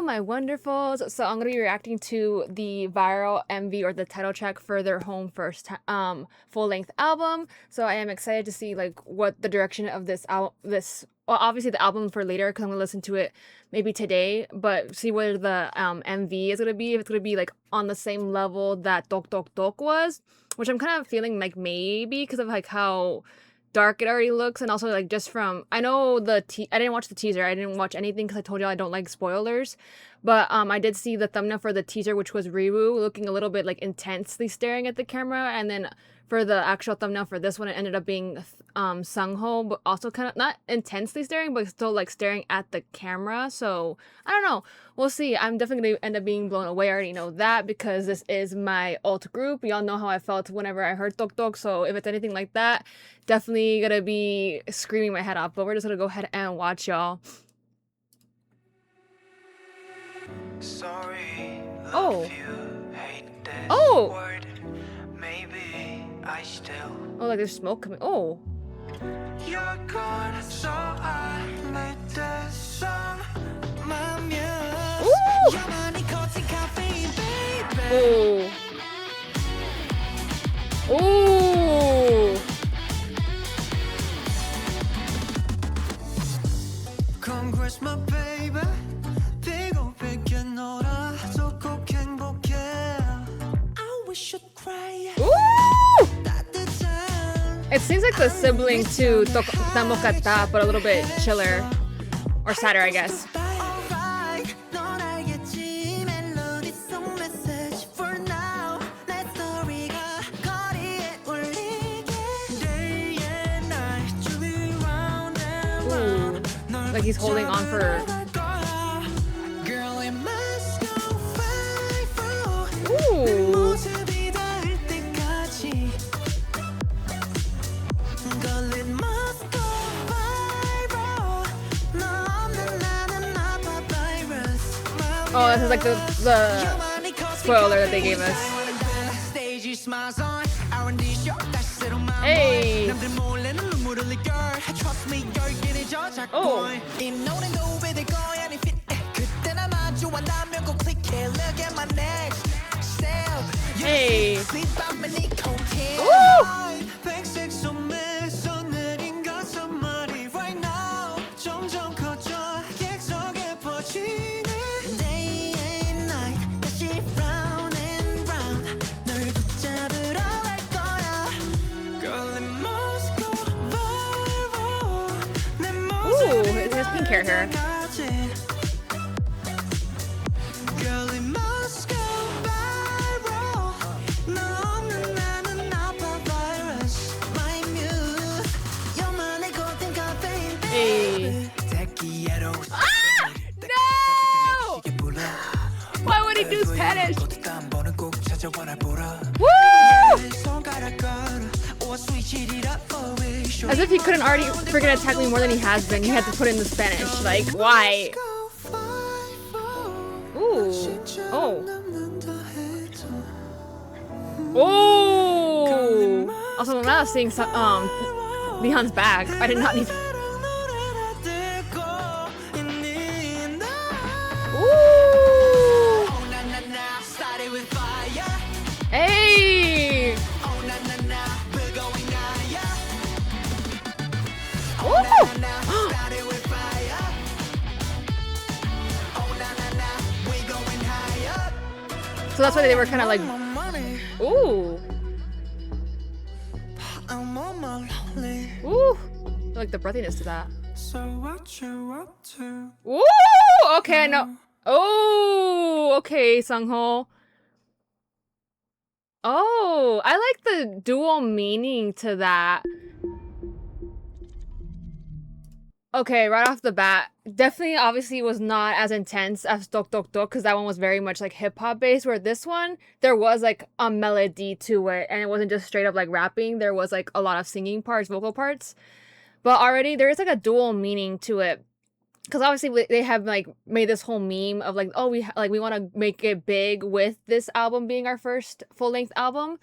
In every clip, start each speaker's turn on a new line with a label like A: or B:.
A: my wonderfuls. So I'm gonna be reacting to the viral MV or the title track for their home first full-length album. So I am excited to see like what the direction of this well, obviously the album for later because I'm gonna listen to it maybe today, but see where the MV is gonna be. If it's gonna be like on the same level that Tok Tok Tok was, which I'm kind of feeling like maybe because of like how dark it already looks, and also like just from I know I didn't watch the teaser. I didn't watch anything because I told you I don't like spoilers, but I did see the thumbnail for the teaser, which was Riri looking a little bit like intensely staring at the camera, and then for the actual thumbnail for this one it ended up being Sungho, but also kind of not intensely staring but still like staring at the camera. So I don't know, we'll see. I'm definitely gonna end up being blown away. I already know that because this is my alt group. Y'all know how I felt whenever I heard Tok Tok, so if it's anything like that, definitely gonna be screaming my head off. But we're just gonna go ahead and watch, y'all.
B: Sorry,
A: Oh.
B: you hate this
A: Oh.
B: word. Maybe I still
A: Oh, like there's smoke coming. Oh.
B: You're gone, so I made this song. My muse.
A: Ooh.
B: 영원히 거친 caffeine, baby.
A: Oh. Oh.
B: Congress, my baby. 비고 뺏겨 놀아. 좋고 행복해. I wish you'd cry.
A: Ooh.
B: 따뜻한
A: It seems like the sibling to Tamokata, but a little bit chiller or sadder, I guess.
B: alright. 넌 알겠지. 멜로디 속 메시지 for now. 내 스토리가 거리에 울리게. Day and night. 주위 round and round. 널
A: Like he's holding on for.
B: 붙잡으러 갈 거야. Girl, it must go viral. 내
A: Ooh.
B: 모습이 닿을 때까지. Girl, it must go viral. 너 없는 나는 아파 virus.
A: Oh, this is like the spoiler that they gave us.
B: Stage smiles on R&D show 다시 새로운 마음.
A: Hey.
B: 남들 몰래는 눈물을 흘릴 걸. Trust me, 열기를 저작권.
A: Oh.
B: 이 노래는 오래될 거야, 네 fit. 그때나 마주한다면 꼭 click해. Look at my next step.
A: Hey.
B: Sleep on me, 네 content.
A: Woo!
B: 백색 소매에서 내린 가사 말이 right now. 점점 커져 객석에 퍼지네. Day and night 다시 round and round. 널 붙잡으러 갈 거야. Girl, it must go viral. 내
A: Ooh, it has pink hair here.
B: Girl, it must go viral. 너 없는 나는 아파 virus. My muse. 너만의 golden caffeine,
A: Hey.
B: baby.
A: No! Why would he do Spanish? Woo! As if he couldn't already freaking attack me more than he has been. He had to put in the Spanish. Like, why? Ooh. Oh. Oh. Also, now I'm seeing Leon's back. I did not need. Ooh. Hey. So that's why they were kind of like, ooh, ooh, I like the breathiness to that.
B: So what you up to?
A: Ooh, okay, I know. Oh, okay, Sungho. Oh, I like the dual meaning to that. Okay, right off the bat, definitely obviously was not as intense as Tok Tok Tok because that one was very much like hip-hop based, where this one, there was like a melody to it and it wasn't just straight up like rapping. There was like a lot of singing parts, vocal parts. But already there is like a dual meaning to it. Because obviously they have like made this whole meme of like, oh, we want to make it big with this album being our first full-length album.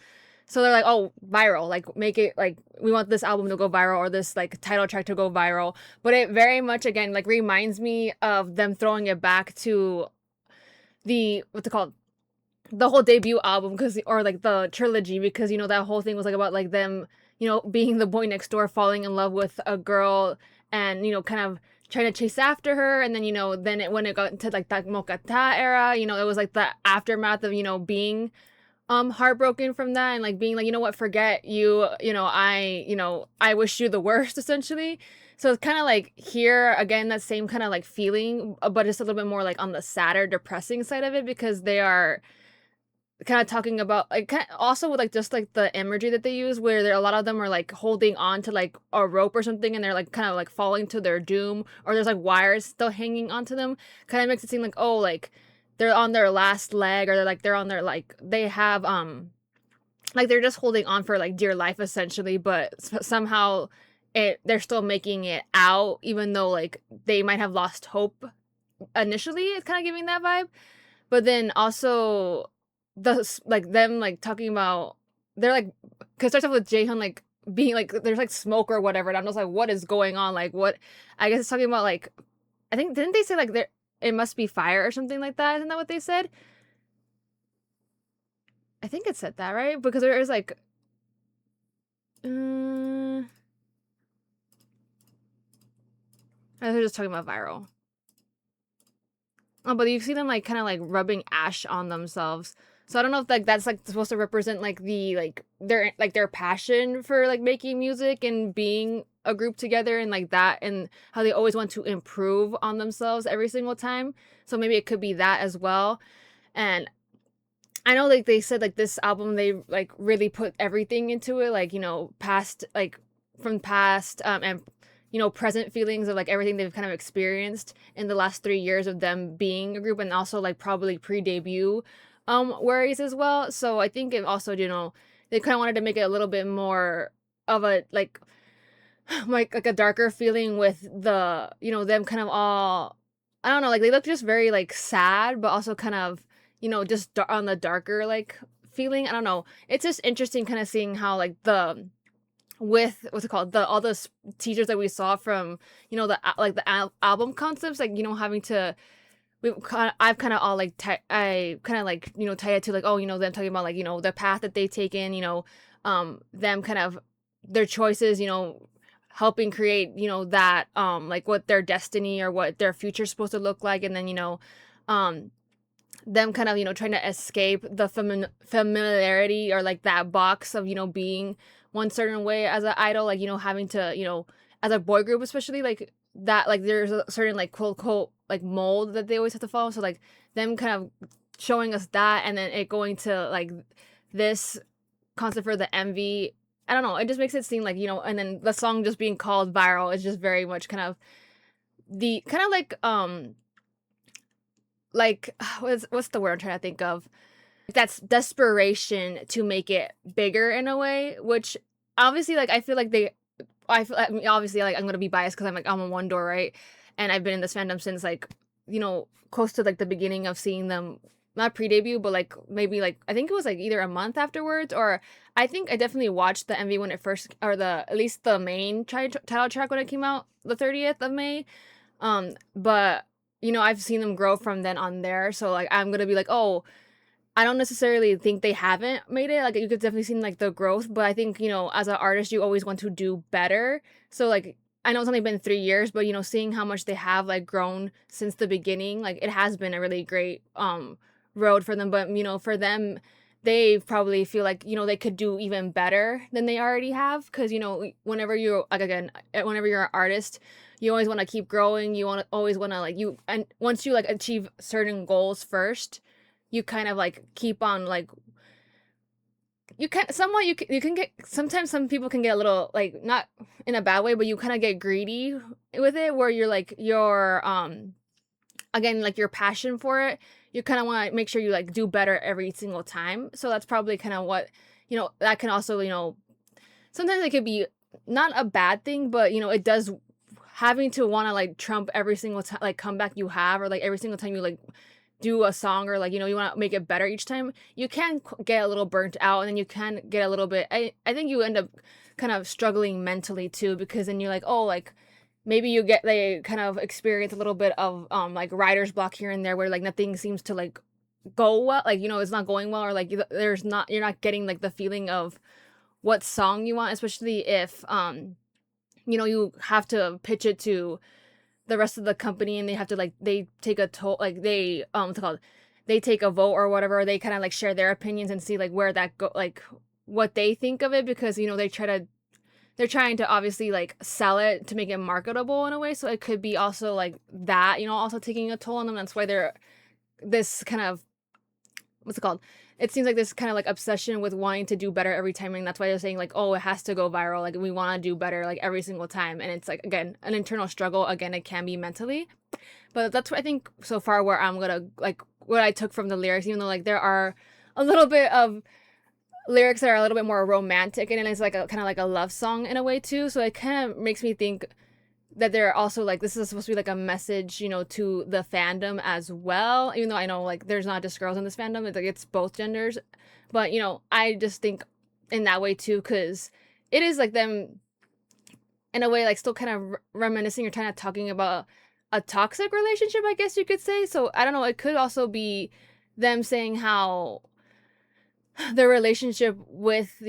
A: So they're like, oh, viral, like make it like we want this album to go viral or this like title track to go viral. But it very much again like reminds me of them throwing it back to the what's it called, the whole debut album, because or like the trilogy, because that whole thing was like about like them, being the boy next door, falling in love with a girl, and kind of trying to chase after her, and then then when it got into like that Mokata era, it was like the aftermath of being heartbroken from that, and like being like, what, forget you, I wish you the worst, essentially. So it's kind of like here again, that same kind of like feeling, but just a little bit more like on the sadder, depressing side of it, because they are kind of talking about like also with like just like the imagery that they use, where there a lot of them are like holding on to like a rope or something, and they're like kind of like falling to their doom, or there's like wires still hanging onto them. Kind of makes it seem like, oh, like they're on their last leg, or they're on their like they have like they're just holding on for like dear life, essentially, but somehow they're still making it out, even though like they might have lost hope initially. It's kind of giving that vibe. But then also like them like talking about, they're like, because it starts off with Jaehyun like being like there's like smoke or whatever, and I'm just like, what is going on? Like, what? I guess it's talking about like, I think, didn't they say like there it must be fire or something like that? Isn't that what they said? I think it said that, right? Because there is like I was just talking about viral. Oh, but you see them like kind of like rubbing ash on themselves. So I don't know if like that's like supposed to represent like the like their passion for like making music and being a group together, and like that, and how they always want to improve on themselves every single time. So maybe it could be that as well. And I know like they said like this album they like really put everything into it, like past, like from past and present feelings of like everything they've kind of experienced in the last 3 years of them being a group, and also like probably pre-debut worries as well. So I think it also, they kind of wanted to make it a little bit more of a like a darker feeling, with the them kind of all, I don't know, like they look just very like sad, but also kind of just on the darker like feeling. I don't know, it's just interesting kind of seeing how like the with what's it called, the all those teachers that we saw from the album concepts, like having to, I've kind of all like I kind of like tie it to like, oh, them talking about like the path that they've taken, them kind of their choices, helping create that like what their destiny or what their future is supposed to look like, and then um them kind of trying to escape the familiarity, or like that box of being one certain way as an idol, like having to as a boy group, especially like that, like there's a certain like quote unquote like mold that they always have to follow. So like them kind of showing us that, and then it going to like this concept for the MV. I don't know, it just makes it seem like and then the song just being called viral is just very much kind of the kind of like what's the word I'm trying to think of? That's desperation to make it bigger in a way, which obviously like I feel like I mean, obviously like I'm gonna be biased because I'm a One Door, right? And I've been in this fandom since like close to like the beginning of seeing them, not pre-debut, but like maybe like I think it was like either a month afterwards, or I think I definitely watched the MV when it first, or the at least the main title track when it came out the 30th of May. But I've seen them grow from then on there. So like I'm gonna be like, oh, I don't necessarily think they haven't made it. Like you could definitely see like the growth, but I think as an artist, you always want to do better. So like I know it's only been 3 years, but seeing how much they have like grown since the beginning, like it has been a really great road for them. But for them, they probably feel like they could do even better than they already have, because whenever you're like, again, whenever you're an artist, you always want to keep growing. You always want to like and once you like achieve certain goals first, you kind of like keep on like, you can somewhat, you can get, sometimes some people can get a little like, not in a bad way, but you kind of get greedy with it, where you're like again, like your passion for it, you kind of want to make sure you like do better every single time. So that's probably kind of what that can also sometimes it could be not a bad thing, but it does, having to want to like trump every single time like comeback you have, or like every single time you like do a song, or like you want to make it better each time, you can get a little burnt out, and then you can get a little bit, I think you end up kind of struggling mentally too, because then you're like, oh, like maybe they kind of experience a little bit of like writer's block here and there, where like nothing seems to like go well, like, it's not going well, or like you're not getting like the feeling of what song you want, especially if you have to pitch it to the rest of the company, and they have to like they take a toll, like they what's it called, they take a vote or whatever, they kind of like share their opinions and see like where that go, like what they think of it, because they're trying to obviously like sell it to make it marketable in a way, so it could be also like that, also taking a toll on them. That's why they're this kind of, what's it called, it seems like this kind of like obsession with wanting to do better every time, and that's why they're saying like, oh, it has to go viral, like we want to do better like every single time. And it's like, again, an internal struggle. Again, it can be mentally, but that's what I think so far where I'm gonna like what I took from the lyrics, even though like there are a little bit of lyrics that are a little bit more romantic, and it's like a kind of like a love song in a way too, so it kind of makes me think that they're also like, this is supposed to be like a message, to the fandom as well, even though I know like there's not just girls in this fandom, it's like it's both genders. But I just think in that way too, because it is like them in a way like still kind of reminiscing or kind of talking about a toxic relationship, I guess you could say. So I don't know, it could also be them saying how their relationship with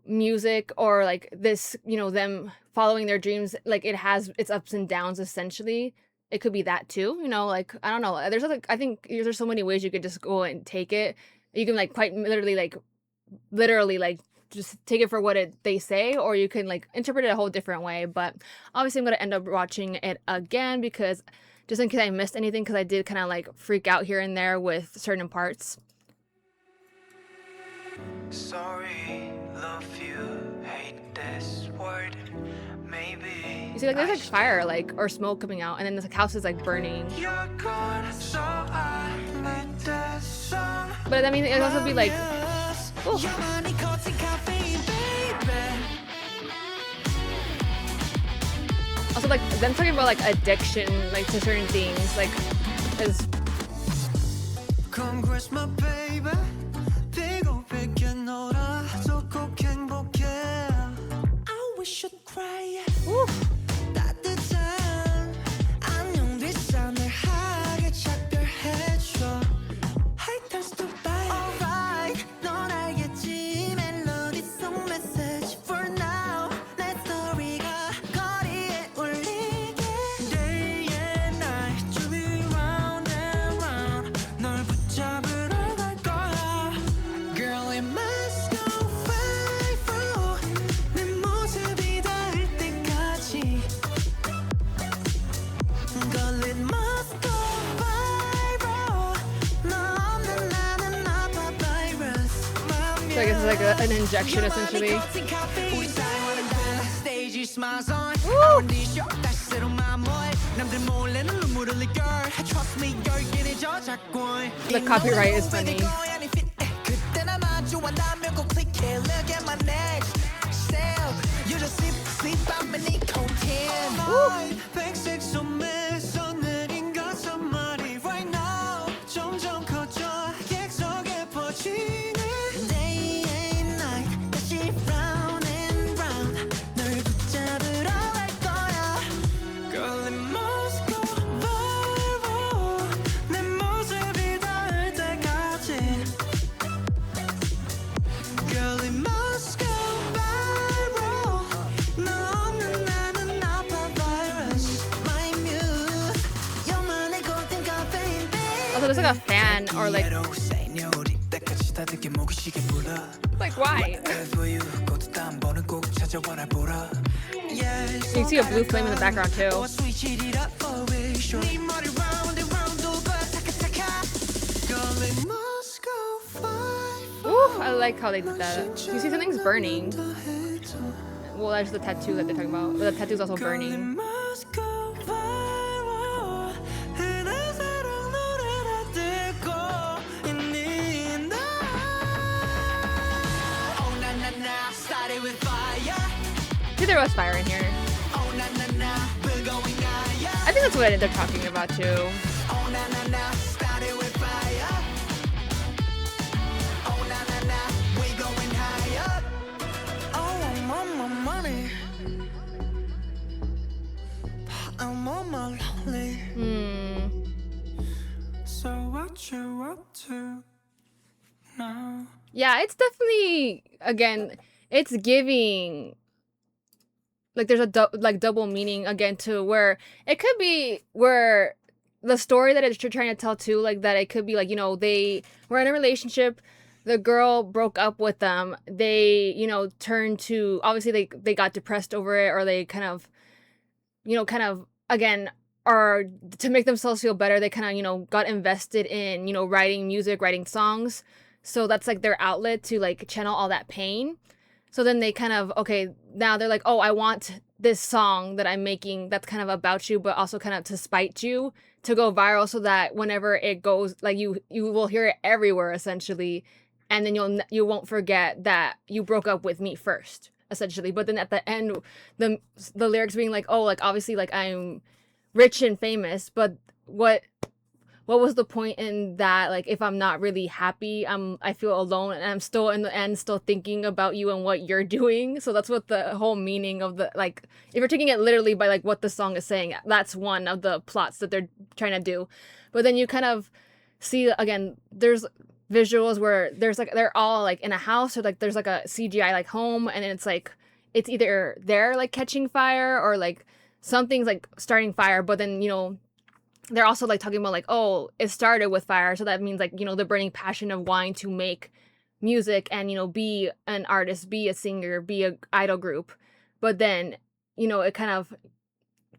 A: music, or like this, them following their dreams, like it has its ups and downs essentially. It could be that too, like I don't know, I think there's so many ways you could just go and take it. You can like quite literally like just take it for what they say, or you can like interpret it a whole different way. But obviously I'm gonna end up watching it again, because just in case I missed anything, because I did kind of like freak out here and there with certain parts.
B: Sorry, love you, hate this word. Maybe
A: You see, like there's like fire, like, or smoke coming out, and then this house is like burning.
B: you're gone, so I let that song.
A: But I mean, it'd also be like, oh, also like them talking about like addiction, like to certain things, like is
B: Congress, my baby. 배고프게 놀아줘 꼭 행복해. I wish you'd cry.
A: ooh.
B: 따뜻한 안녕 뒷산을 하게 작별해줘. High times to buy. Alright, 넌 알겠지. 멜로디 속 메시지. For now, 내 스토리가 거리에 울리게. Day and night, to be round and round. 널 붙잡으러 갈 거야. Girl, it must go viral. 내 모습이 닿을 때까지. Girl, it must go viral. 너 없는 나는 아파 virus.
A: So I guess it's like an injection essentially.
B: 우리 사랑하는 다 stage smiles on.
A: Woo!
B: R&D show 다시 새로운 마무리. 남들 몰래는 눈물 흘릴 걸. Trust me, 열기를 저작권.
A: The copyright is funny.
B: 그때나 마주한다면 꼭 click해. Look at my next step. You just sleep on me nicotine. 백색 소매에서 내린 가사 말이 right now 점점 커져 객석에 퍼지네. Day and night 다시 round and round 널 붙잡으러 갈 거야. Girl, it must go viral. 내 모습이 닿을 때까지. Girl, it must go viral. 너 없는 나는 아파 virus. My muse, 영원의 golden caffeine, babe.
A: Also, there's like a fan, or like
B: 세뇨리 때까지 다듣게 모기시게 불러.
A: why?
B: Whatever you go to 단 번은 꼭 찾아와 날 보라.
A: You can see a blue flame in the background too.
B: Switch it up for it, sure. 네 머리 round and round over, 타카타카. Girl, it must go viral.
A: Ooh, I like how they did that. You see something's burning. Well, that's the tattoo that they're talking about. But the tattoo's also burning.
B: must go viral. 내 사랑 노래를 듣고 있니 나. Oh na na na, started with fire.
A: See, there was fire in here.
B: Oh na na na, we're going higher.
A: I think that's what they're talking about too.
B: Oh na na na, started with fire. Oh na na na, we going higher. Oh, I'm on my money. I'm on my lonely.
A: Hmm.
B: So So what you up to now?
A: Yeah, it's definitely, again, it's giving like there's a double meaning again to where it could be where the story that it's trying to tell too, like that it could be like, you know, they were in a relationship, the girl broke up with them, they, you know, turned to, obviously they got depressed over it, or they kind of, you know, kind of again, or to make themselves feel better, they kind of, you know, got invested in, you know, writing music, writing songs. So that's like their outlet to like channel all that pain. So then they kind of, okay, now they're like, oh, I want this song that I'm making that's kind of about you, but also kind of to spite you, to go viral, so that whenever it goes, like you will hear it everywhere essentially, and then you won't forget that you broke up with me first, essentially. But then at the end, the lyrics being like, oh, like obviously like I'm rich and famous, but what was the point in that? Like, if I'm not really happy, I feel alone, and I'm still in the end still thinking about you and what you're doing. So that's what the whole meaning of the, like, if you're taking it literally by like what the song is saying, that's one of the plots that they're trying to do. But then you kind of see again, there's visuals where there's like they're all like in a house, or like there's like a CGI like home, and it's like it's either they're like catching fire, or like something's like starting fire, but then, you know, they're also like talking about like, oh, it started with fire, so that means like, you know, the burning passion of wanting to make music and, you know, be an artist, be a singer, be a idol group. But then, you know, it kind of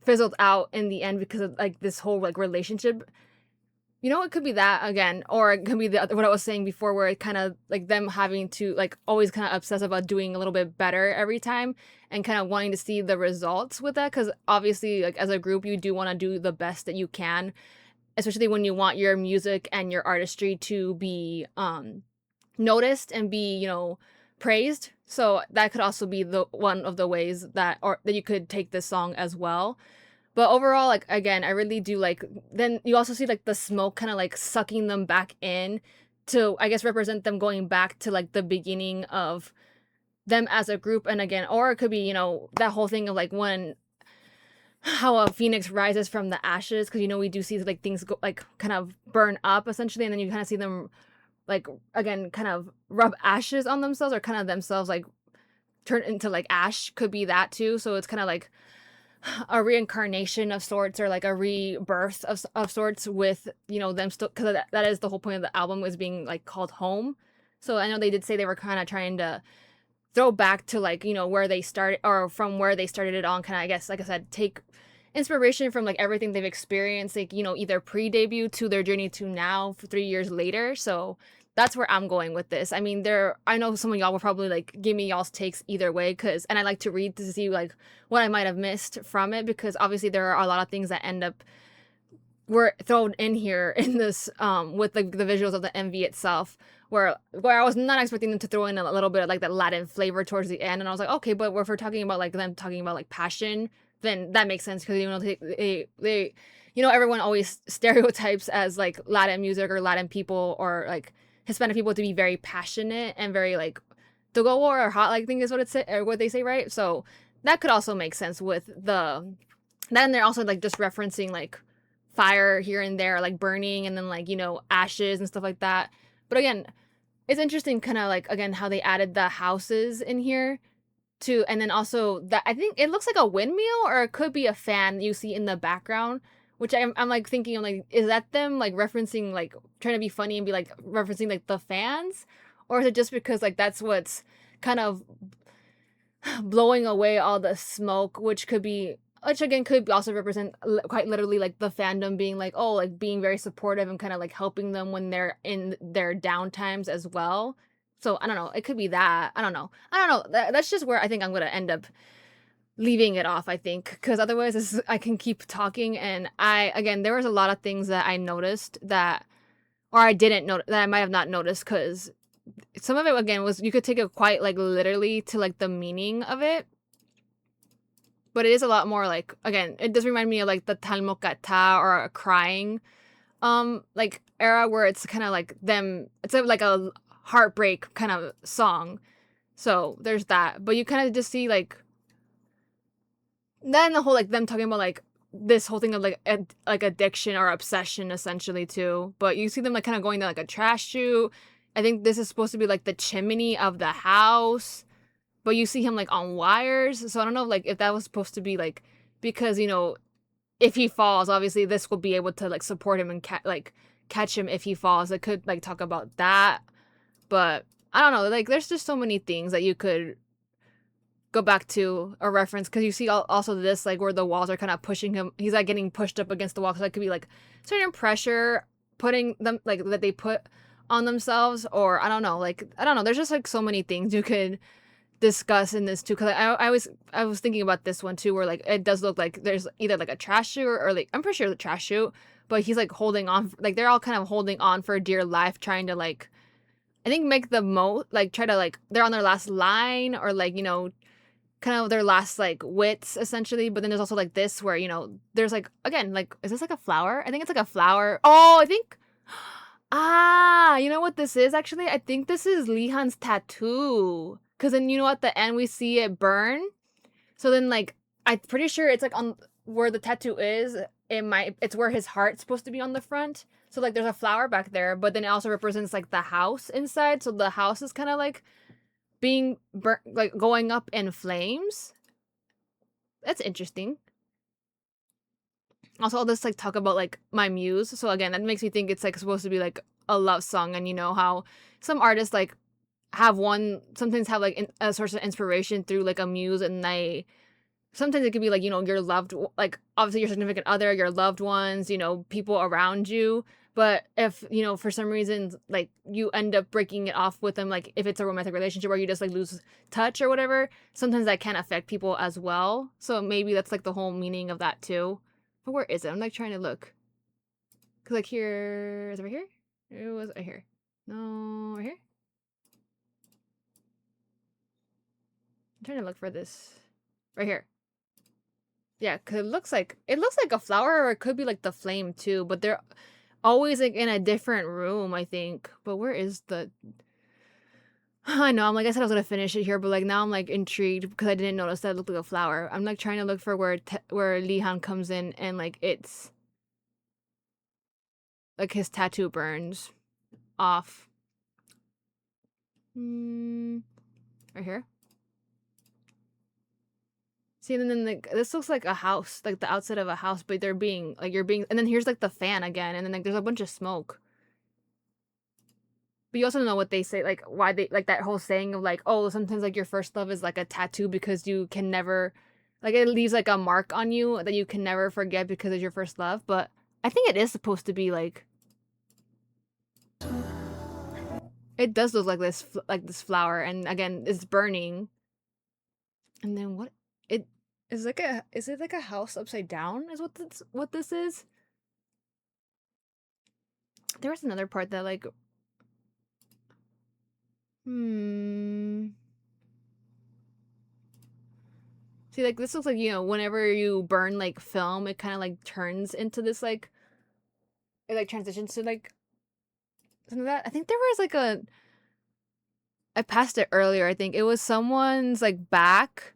A: fizzled out in the end because of like this whole like relationship. You know, it could be that again, or it could be the what I was saying before, where it kind of like them having to like always kind of obsess about doing a little bit better every time, and kind of wanting to see the results with that, because obviously like as a group you do want to do the best that you can, especially when you want your music and your artistry to be noticed and be, you know, praised. So that could also be the one of the ways that, or that you could take this song as well. But overall, like, again, I really do like, then you also see like the smoke kind of like sucking them back in to, I guess, represent them going back to like the beginning of them as a group. And again, or it could be, you know, that whole thing of like when, how a phoenix rises from the ashes. Cause, you know, we do see like things go like kind of burn up essentially. And then you kind of see them like, again, kind of rub ashes on themselves, or kind of themselves like turn into like ash, could be that too. So it's kind of like a reincarnation of sorts, or like a rebirth of sorts, with, you know, them still, because that is the whole point of the album, was being like called home. So I know they did say they were kind of trying to throw back to like, you know, where they started, or from where they started it on, kind of, I guess, like I said, take inspiration from like everything they've experienced, like, you know, either pre-debut to their journey to now for 3 years later. So that's where I'm going with this. I mean, I know some of y'all will probably like give me y'all's takes either way, and I like to read to see like what I might have missed from it, because obviously there are a lot of things that end up were thrown in here in this with like the visuals of the MV itself, where I was not expecting them to throw in a little bit of like that Latin flavor towards the end, and I was like, okay, but if we're talking about like them talking about like passion, then that makes sense, because, you know, they you know, everyone always stereotypes as like Latin music or Latin people or like Hispanic people to be very passionate and very like to go war or hot, like, I think is what it's or what they say, right? So that could also make sense with then they're also like just referencing like fire here and there, like burning, and then like, you know, ashes and stuff like that. But again, it's interesting kind of like, again, how they added the houses in here too, and then also that I think it looks like a windmill, or it could be a fan you see in the background, which I'm like thinking, I'm like, is that them like referencing, like trying to be funny and be like referencing like the fans, or is it just because like that's what's kind of blowing away all the smoke, which again could also represent quite literally like the fandom being like, oh, like being very supportive and kind of like helping them when they're in their down times as well. So I don't know, it could be that. I don't know. That's just where I think I'm gonna end up leaving it off, I think, because otherwise I can keep talking. And again, there was a lot of things that I noticed that, or I didn't notice, that I might have not noticed, because some of it again was, you could take it quite like literally to like the meaning of it, but it is a lot more like, again, it does remind me of like the Talmokata or a crying like era, where it's kind of like them, it's like a heartbreak kind of song. So there's that, but you kind of just see like then the whole like them talking about like this whole thing of like like addiction or obsession essentially too. But you see them like kind of going to like a trash chute. I think this is supposed to be like the chimney of the house, but you see him like on wires. So I don't know like if that was supposed to be like because if he falls, obviously this will be able to like support him and catch him if he falls. It could like talk about that, but I don't know. Like there's just so many things that you could go back to a reference because you see also this like where the walls are kind of pushing him. He's like getting pushed up against the wall, so that could be like certain pressure putting them like that they put on themselves, or I don't know. There's just like so many things you could discuss in this too. Because I was thinking about this one too, where like it does look like there's either like a trash chute or like I'm pretty sure the trash chute, but he's like holding on, like they're all kind of holding on for dear life, trying to like I think make the most like try to like they're on their last line or like kind of their last like wits essentially. But then there's also like this where there's like again like is this like a flower? I think it's like a flower. Oh, I think you know what this is actually? I think this is Leehan's tattoo. Cause then at the end we see it burn. So then like I'm pretty sure it's like on where the tattoo is. It's where his heart's supposed to be on the front. So like there's a flower back there, but then it also represents like the house inside. So the house is kind of like being burnt, like going up in flames. That's interesting. Also, all this like talk about like my muse. So again, that makes me think it's like supposed to be like a love song, and how some artists like sometimes have like a source of inspiration through like a muse, and sometimes it could be like your loved, like obviously your significant other, your loved ones, people around you. But if for some reason like you end up breaking it off with them, like if it's a romantic relationship where you just like lose touch or whatever, sometimes that can affect people as well. So maybe that's like the whole meaning of that too. But where is it? I'm like trying to look. Cause like here, is it right here? It was right here. No, right here. I'm trying to look for this. Right here. Yeah, cause it looks like a flower, or it could be like the flame too. But they're always like in a different room, I think. But where is the? I know. I'm like I said I was gonna finish it here, but like now I'm like intrigued because I didn't notice that it looked like a flower. I'm like trying to look for where Leehan comes in and like it's like his tattoo burns off. Right here. See, and then like this looks like a house, like the outside of a house, but you're being, and then here's like the fan again, and then like there's a bunch of smoke. But you also know what they say, like why they like that whole saying of like, oh, sometimes like your first love is like a tattoo because you can never, like it leaves like a mark on you that you can never forget because it's your first love. But I think it is supposed to be like, it does look like this flower, and again it's burning. And then what? Is it like a house upside down is what this is? There was another part that like See, like this looks like, whenever you burn like film, it kind of like turns into this like it like transitions to like some of that. I think there was like I passed it earlier, I think. It was someone's like back,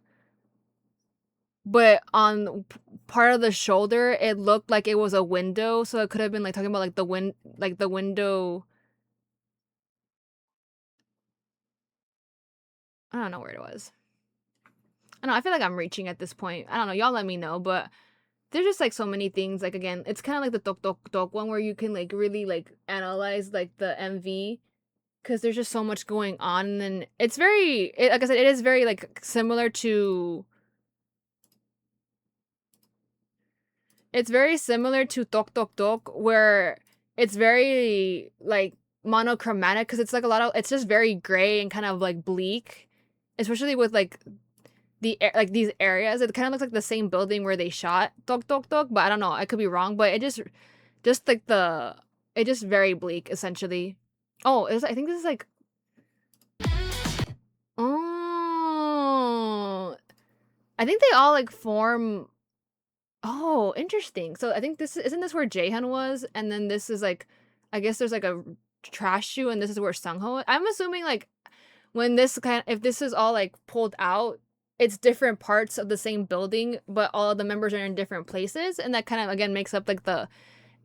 A: but on part of the shoulder it looked like it was a window, so it could have been like talking about like the window. I don't know where it was. I don't know, I feel like I'm reaching at this point. I don't know, y'all let me know, but there's just like so many things. Like again, it's kind of like the tok tok tok one where you can like really like analyze like the MV, because there's just so much going on, and then it's like I said, it is very like similar to. It's very similar to Tok Tok Tok, where it's very like monochromatic, because it's like it's just very gray and kind of like bleak, especially with like these areas. It kind of looks like the same building where they shot Tok Tok Tok, but I don't know, I could be wrong. But it just like it just very bleak essentially. Oh, I think this is like. Oh, I think they all like form. Oh, interesting. So I think isn't this where Jaehyun was? And then this is like, I guess there's like a trash chute, and this is where Sungho. I'm assuming like if this is all like pulled out, it's different parts of the same building, but all of the members are in different places, and that kind of again makes up like the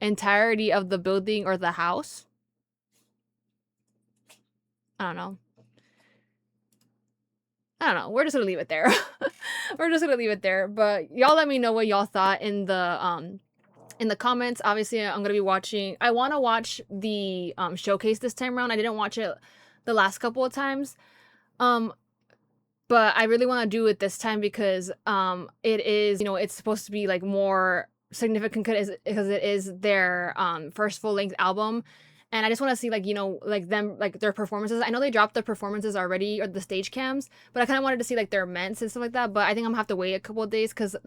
A: entirety of the building or the house. I don't know. We're just gonna leave it there. We're just gonna leave it there. But y'all let me know what y'all thought in the comments. Obviously, I'm gonna be watching. I want to watch the showcase this time around. I didn't watch it the last couple of times, but I really want to do it this time because it is, you know, it's supposed to be like more significant because it is their first full length album. And I just want to see, like, you know, like them, like their performances. I know they dropped the performances already, or the stage cams, but I kind of wanted to see like their ments and stuff like that. But I think I'm gonna have to wait a couple of days because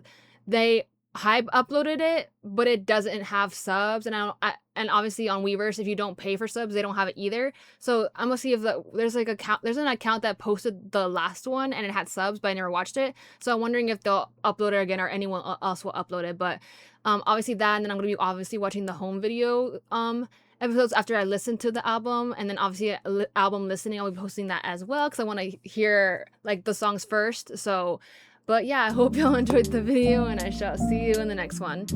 A: they Hype uploaded it, but it doesn't have subs. And and obviously on Weverse, if you don't pay for subs, they don't have it either. So I'm gonna see if there's like there's an account that posted the last one and it had subs, but I never watched it. So I'm wondering if they'll upload it again or anyone else will upload it. But obviously that, and then I'm gonna be obviously watching the home video episodes after I listen to the album, and then obviously album listening, I'll be posting that as well because I want to hear like the songs first. So, but yeah, I hope y'all enjoyed the video, and I shall see you in the next one.